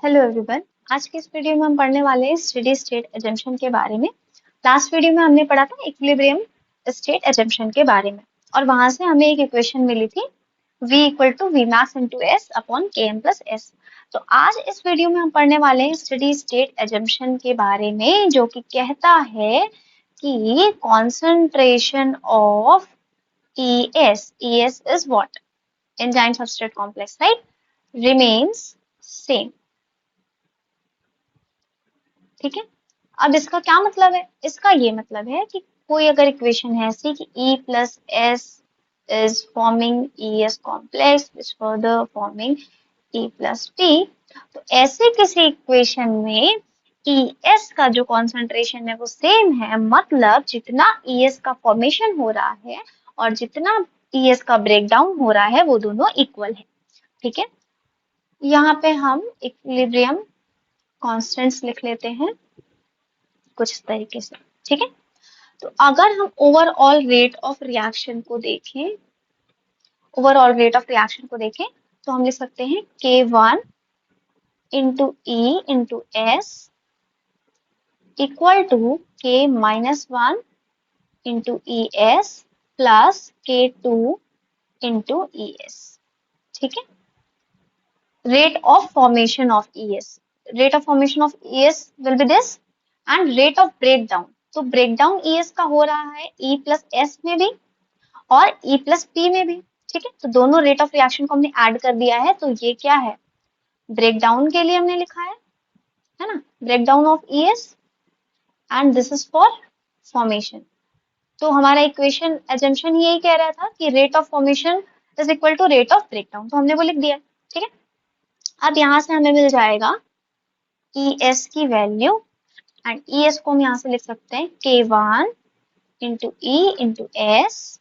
Hello everyone. आज की इस वीडियो में हम पढ़ने वाले हैं स्टेडी स्टेट एजम्पशन के बारे में। लास्ट वीडियो में हमने पढ़ा था इक्विलिब्रियम स्टेट एजम्पशन के बारे में और वहां से हमें एक इक्वेशन मिली थी v equal to v max into s upon k m plus s. तो आज इस वीडियो में हम पढ़ने वाले हैं स्टेडी स्टेट एजम्पशन के बारे में, जो कि कहता है कि concentration of ES is what? Enzyme substrate complex, right? Remains same. ठीक है। अब इसका क्या मतलब है? इसका ये मतलब है कि कोई अगर इक्वेशन है ऐसी कि E plus S is forming ES complex which further forming E plus T, तो ऐसे किसी इक्वेशन में ES का जो कॉन्सेंट्रेशन है वो सेम है, मतलब जितना ES का फॉर्मेशन हो रहा है और जितना ES का ब्रेक डाउन हो रहा है वो दोनों इक्वल है। ठीक है। यहाँ पे हम इक्विलिब्रियम कॉन्स्टेंट्स लिख लेते हैं कुछ इस तरीके से। ठीक है। तो अगर हम ओवरऑल रेट ऑफ रिएक्शन को देखें, तो हम लिख सकते हैं K1 into E into s equal to K minus 1 into e s plus K2 into e s. ठीक है। Rate of formation of ES will be this, and rate of break down, तो ब्रेक डाउन ES का हो रहा है E plus S में भी और E प्लस पी में भी। ठीक है। तो दोनों रेट ऑफ रिएक्शन को हमने ऐड कर दिया है, तो ये क्या है? ब्रेक डाउन के लिए हमने लिखा है ना, break down of ES, and this is for formation. तो हमारा इक्वेशन एजम्पशन यही कह रहा था कि rate of formation is equal to rate of break down, तो हमने वो लिख दिया। ठीक है। अब यहाँ से हमें मिल जाएगा ES की वैल्यू, एंड ES को हम यहाँ से लिख सकते हैं K1 into E into s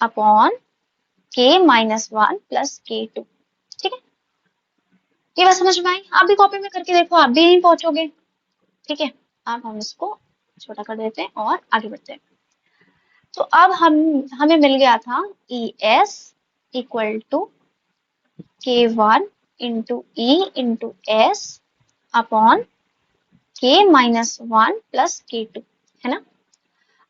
upon K minus 1 plus K2। ठीक है। ये बात समझ में आई? आप भी कॉपी में करके देखो, आप भी नहीं पहुंचोगे। ठीक है। अब हम इसको छोटा कर देते हैं और आगे बढ़ते हैं। तो अब हमें मिल गया था ES equal to K1 into E into s upon K minus 1 plus K2, है ना।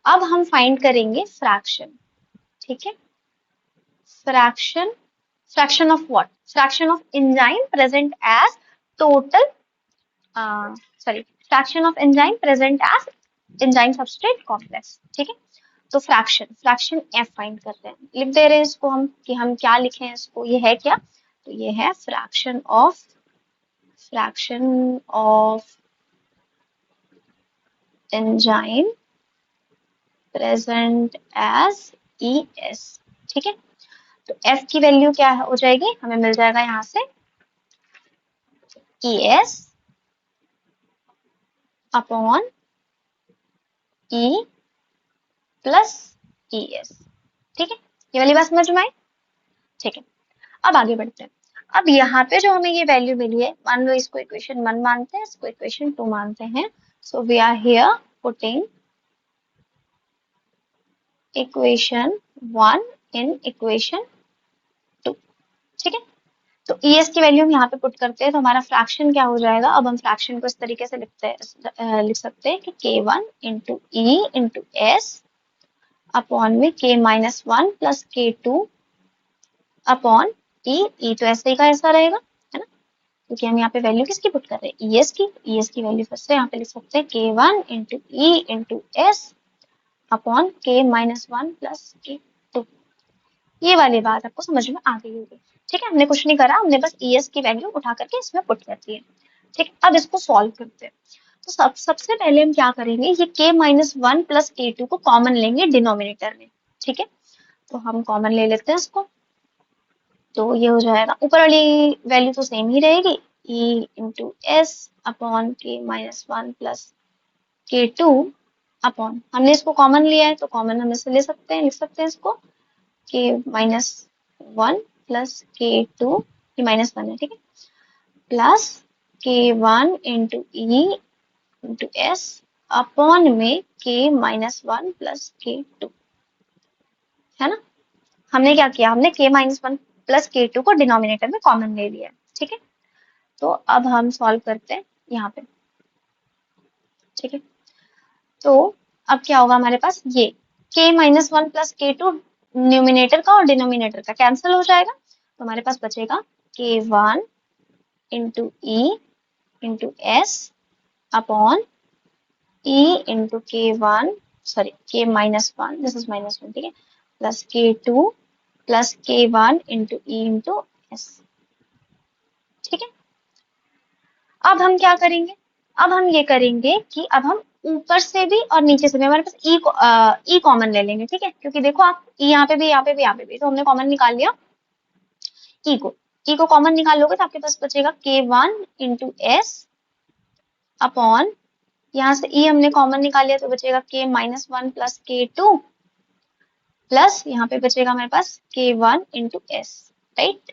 अब हम फाइंड करेंगे फ्रैक्शन। ठीक है। Fraction of what? Fraction of enzyme present as total, fraction of enzyme present as enzyme substrate complex. ठीक है। तो फ्रैक्शन F फाइंड करते हैं, लिख दे रहे हैं इसको हम कि हम क्या लिखें इसको, ये है क्या? तो ये है fraction of enzyme present as ES। ठीक है। तो F की वैल्यू क्या हो जाएगी? हमें मिल जाएगा यहाँ से ES upon E plus ES। ठीक है। ये वाली बात समझ में आई? ठीक है। अब आगे बढ़ते हैं। अब यहाँ पे जो हमें ये वैल्यू मिली है, मान लो इसको इक्वेशन 1 मानते हैं, इसको इक्वेशन 2 मानते हैं। So we are here putting equation 1 in equation 2। ठीक है। तो ES की वैल्यू हम यहाँ पे पुट करते हैं, तो हमारा फ्रैक्शन क्या हो जाएगा? अब हम फ्रैक्शन को इस तरीके से लिख सकते हैं कि K1 into E into s upon में K minus 1 plus K2 upon E तो ऐसे ही का ऐसा रहेगा, है ना, क्योंकि हम यहाँ पे वैल्यू किसकी पुट कर रहे हैं? ES की। ES की वैल्यू फिर से यहाँ पे लिख सकते हैं K1 into E into s upon K minus 1 plus K2। ये वाली बात आपको समझ में आ गई होगी। ठीक है। हमने कुछ नहीं करा, हमने बस ES की वैल्यू उठा करके इसमें पुट कर दी है। ठीक। अब इसको सॉल्व करते हैं। तो सबसे पहले हम क्या करेंगे, ये K माइनस 1 प्लस K2 को कॉमन लेंगे डिनोमिनेटर में। ठीक है। तो हम कॉमन ले लेते हैं इसको, तो ये हो जाएगा, ऊपर वाली वैल्यू तो सेम ही रहेगी, E into s upon K minus 1 plus K2 upon, हमने इसको कॉमन लिया है तो कॉमन हम इसे ले सकते हैं, लिख सकते हैं इसको K माइनस 1 प्लस K2, ये माइनस 1 है। ठीक है। Plus K1 into E into s upon में K माइनस 1 प्लस K2, है ना। हमने क्या किया? हमने K माइनस 1 प्लस K2 को डिनोमिनेटर में कॉमन ले लिया है। ठीक है। तो अब हम सॉल्व करते हैं यहाँ पे, ठीक है। तो अब क्या होगा हमारे पास, ये k-1 प्लस k2 न्यूमिनेटर का और डिनोमिनेटर का कैंसिल हो जाएगा, तो हमारे पास बचेगा k1 into E into s upon e into k1, sorry k-1, this is -1, ठीक है, plus k2 plus k1 into E into S, ठीक है। अब हम क्या करेंगे, अब हम ये करेंगे कि अब हम ऊपर से भी और नीचे से भी हमारे पास ई कॉमन ले लेंगे, ठीक है, क्योंकि देखो आप ई यहाँ पे भी, यहाँ पे भी, यहाँ पे भी, तो हमने कॉमन निकाल लिया ई को कॉमन निकाल लोगे तो आपके पास बचेगा k1 इंटू एस अपॉन, यहाँ से ई हमने कॉमन निकाल लिया तो बचेगा k-1 प्लस k2 प्लस यहाँ पे बचेगा हमारे पास k1 इंटू एस, राइट।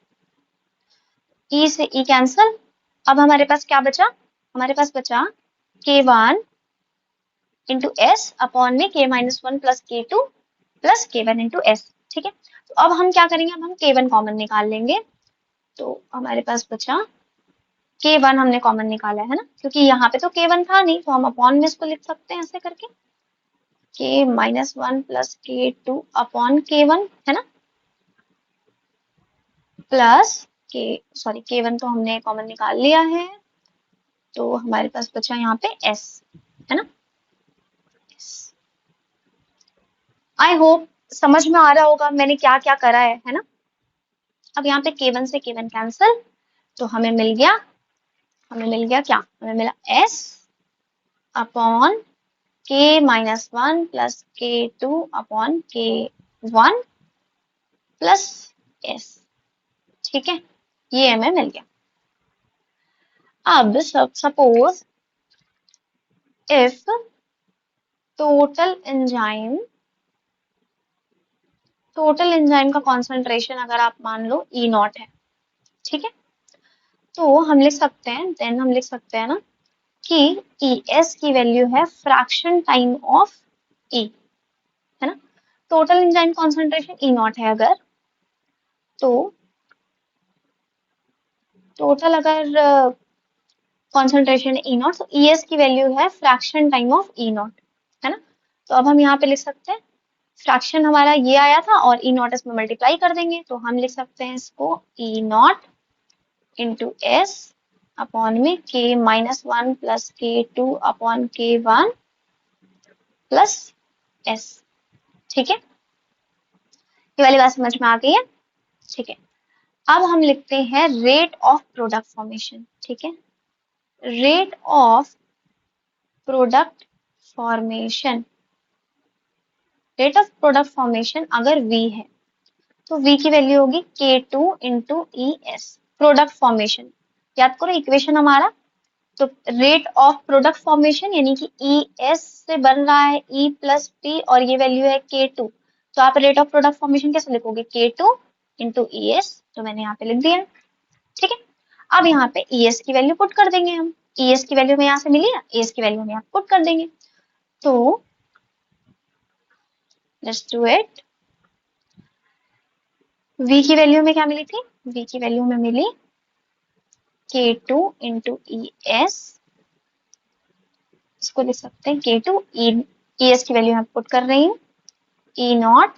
ई से ई कैंसल, अब हमारे पास क्या बचा, हमारे पास बचा k1 इंटू एस अपॉन में k-1 plus k2 plus k1 into S, ठीक है। तो अब हम क्या करेंगे, अब हम k1 कॉमन निकाल लेंगे, तो हमारे पास बचा k1 हमने कॉमन निकाला है ना, क्योंकि यहाँ पे तो k1 था नहीं, तो हम अपॉन में इसको लिख सकते हैं ऐसे करके, k-1 plus k2 upon k1, है ना, प्लस k1 तो हमने कॉमन निकाल लिया है, तो हमारे पास बचा यहाँ पे s, है ना। आई होप समझ में आ रहा होगा मैंने क्या क्या करा है ना। अब यहाँ पे k1 से k1 कैंसिल, तो हमें मिल गया क्या, हमें मिला s upon k-1 plus k2 upon k1 plus s, ठीक है, ये हमें मिल गया। अब सपोज इफ टोटल एंजाइम का कॉन्सेंट्रेशन अगर आप मान लो E0 है, ठीक है, तो हम लिख सकते हैं, देन हम लिख सकते हैं ना कि ES की वैल्यू है फ्रैक्शन टाइम ऑफ E, है ना। टोटल एंजाइम कॉन्सेंट्रेशन E0 है अगर, तो टोटल अगर कॉन्सेंट्रेशन E0, तो ES की वैल्यू है फ्रैक्शन टाइम ऑफ E0, है ना। तो अब हम यहाँ पे लिख सकते हैं, फ्रैक्शन हमारा ये आया था और E0 इसमें मल्टीप्लाई कर देंगे, तो हम लिख सकते हैं इसको E0 इंटू एस अपॉन में k-1 plus k2 upon k1 plus s, ठीक है, ये वाली बात समझ में आ गई है, ठीक है। अब हम लिखते हैं रेट ऑफ प्रोडक्ट फॉर्मेशन, ठीक है, rate of product formation, rate of product formation अगर v है तो v की वैल्यू होगी k2 into e S, product formation, याद करो इक्वेशन हमारा, तो रेट ऑफ प्रोडक्ट फॉर्मेशन यानी कि ई एस से बन रहा है ई प्लस पी और ये वैल्यू है k2, तो आप रेट ऑफ प्रोडक्ट फॉर्मेशन कैसे लिखोगे, k2 इंटू ई एस, तो मैंने यहाँ पे लिख दिया, ठीक है। अब यहाँ पे ई एस की वैल्यू पुट कर देंगे हम, ई एस की वैल्यू में यहाँ से मिली ना, ई एस की वैल्यू में यहाँ पुट कर देंगे, तो लेट्स डू इट। v की वैल्यू में क्या मिली थी, v की वैल्यू में मिली k2 इंटू ई एस, इसको लिख सकते हैं k2 ई एस की वैल्यू मैं पुट कर रही हूँ E0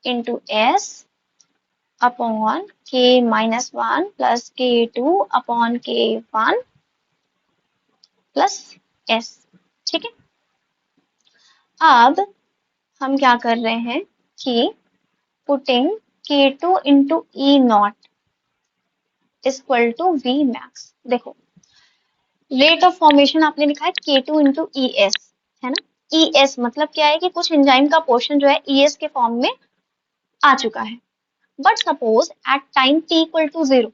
into s upon k-1 plus k2 upon k1 plus s, ठीक है। अब हम क्या कर रहे हैं कि putting k2 into E0 equal to v max, देखो रेट ऑफ फॉर्मेशन आपने लिखा है k2 इंटू ई एस, है ना, ई एस मतलब क्या है कि कुछ एंजाइम का पोर्शन जो है ई एस के फॉर्म में आ चुका है, but suppose at time t equal to 0,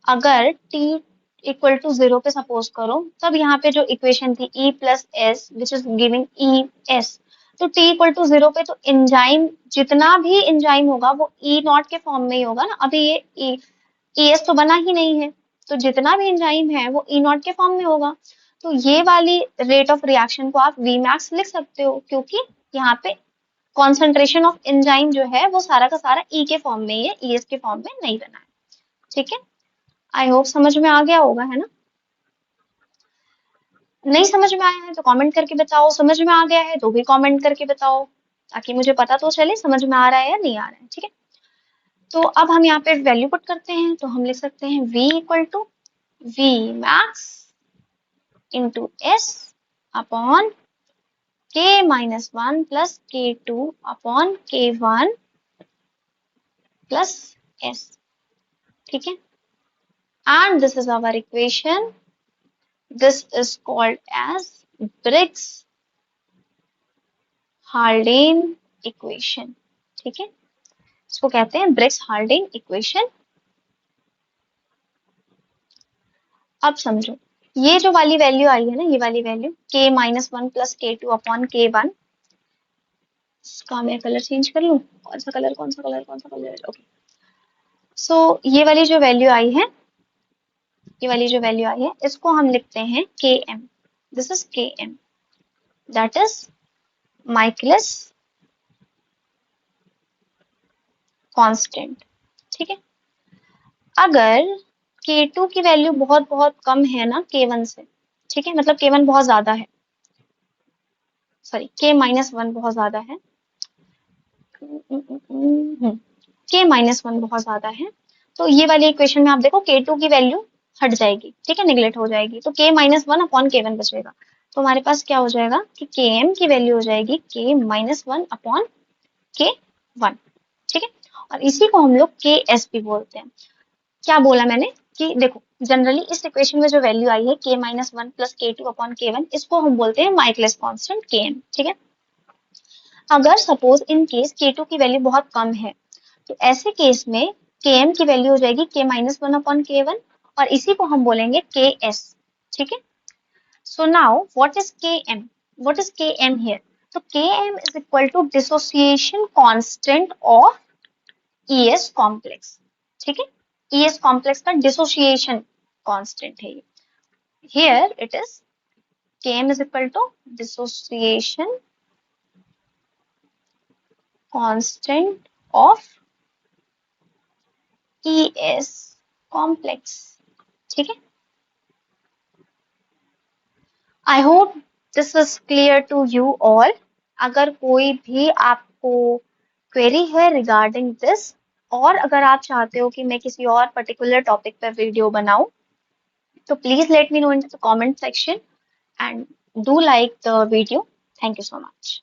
अगर t इक्वल टू 0 पे सपोज करो, तब यहाँ पे जो इक्वेशन थी E plus S which is giving E S, तो t इक्वल टू 0 पे तो एंजाइम, जितना भी एंजाइम होगा वो E0 के फॉर्म में ही होगा ना, अभी ये ES तो बना ही नहीं है, तो जितना भी एंजाइम है वो E0 के फॉर्म में होगा, तो ये वाली रेट ऑफ रिएक्शन को आप Vmax लिख सकते हो, क्योंकि यहाँ पे कॉन्सेंट्रेशन ऑफ एंजाइम जो है वो सारा का सारा E के फॉर्म में ही है, ES के फॉर्म में नहीं बना है, ठीक है। आई होप समझ में आ गया होगा, है ना? नहीं समझ में आया है तो कमेंट करके बताओ, समझ में आ गया है तो भी कमेंट करके बताओ, ताकि मुझे पता तो चले समझ में आ रहा है या नहीं आ रहा है। ठीक है, तो अब हम यहाँ पे वैल्यू पुट करते हैं, तो हम लिख सकते हैं v equal to v max into s upon k minus one plus k2 upon k1 plus s। ठीक है, and this is our equation, this is called as Briggs Haldane equation. ठीक है, इसको कहते हैं ब्रिग्स हाल्डेन इक्वेशन। अब समझो, ये जो वाली वैल्यू आई है ना, ये वाली value k minus one plus k2 upon k1, इसका मैं कलर चेंज कर लूं, कौन सा कलर कौन सा कलर कौन सा कलर, ओके। सो ये वाली जो वैल्यू आई है, ये वाली जो वैल्यू आई है, इसको हम लिखते हैं km। This is km, that is Michaelis constant. ठीक है, अगर k2 की वैल्यू बहुत बहुत कम है ना k1 से, ठीक है, मतलब k1 बहुत ज्यादा है, सॉरी k माइनस वन बहुत ज्यादा है, k माइनस वन बहुत ज्यादा है, तो ये वाली इक्वेशन में आप देखो k2 की वैल्यू हट जाएगी, ठीक है, निगलेक्ट हो जाएगी, तो k minus one upon k1 बचेगा। तो हमारे पास क्या हो जाएगा कि km की वैल्यू हो जाएगी k minus one upon k1। ठीक है, और इसी को हम लोग ks भी बोलते हैं। क्या बोला मैंने कि देखो, जनरली इस इक्वेशन में जो वैल्यू आई है k minus one plus k2 upon k1, इसको हम बोलते हैं माइकलिस कांस्टेंट km। ठीक है, अगर सपोज इन केस k2 की वैल्यू बहुत कम है, तो ऐसे केस में km की वैल्यू हो जाएगी k minus one upon k1, और इसी को हम बोलेंगे ks। ठीक है, so now what is km, what is km here? तो km is equal to dissociation constant of ES complex. ठीक है, ES कॉम्प्लेक्स का डिसोसिएशन कांस्टेंट है ये। Here it is km is equal to dissociation constant of ES complex. ठीक है, I hope this is clear to you all. अगर कोई भी आपको क्वेरी है रिगार्डिंग दिस, और अगर आप चाहते हो कि मैं किसी और पर्टिकुलर टॉपिक पर वीडियो बनाऊं, तो please let me know in the comment section and do like the video. Thank you so much.